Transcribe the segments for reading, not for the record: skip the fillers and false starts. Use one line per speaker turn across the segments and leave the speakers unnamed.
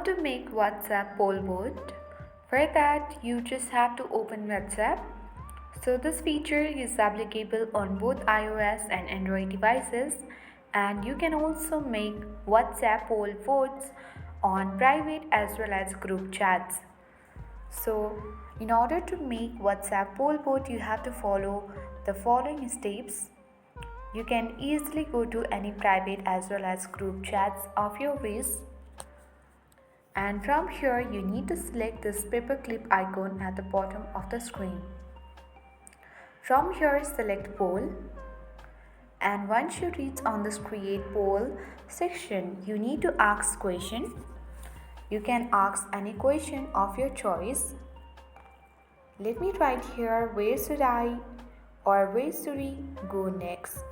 to make WhatsApp poll vote? For that, you just have to open WhatsApp. So this feature is applicable on both iOS and Android devices, and you can also make WhatsApp poll votes on private as well as group chats. So, in order to make WhatsApp poll vote, you have to follow the following steps. You can easily go to any private as well as group chats of your wish, and from here you need to select this paperclip icon at the bottom of the screen. From here select poll, and once you reach on this create poll section, you need to ask question. You can ask any question of your choice. Let me write here, where should I or where should we go next?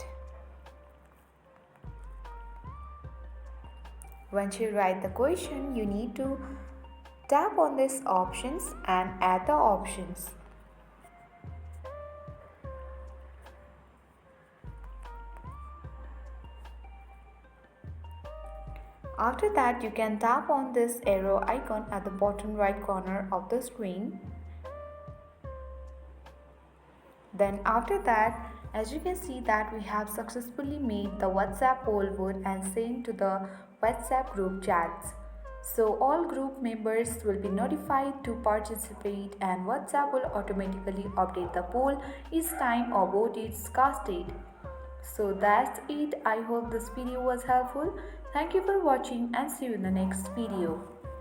Once you write the question, you need to tap on these options and add the options. After that, you can tap on this arrow icon at the bottom right corner of the screen. Then after that, as you can see that we have successfully made the WhatsApp poll vote and sent to the WhatsApp group chats. So all group members will be notified to participate, and WhatsApp will automatically update the poll each time a vote is casted. So that's it. I hope this video was helpful. Thank you for watching and see you in the next video.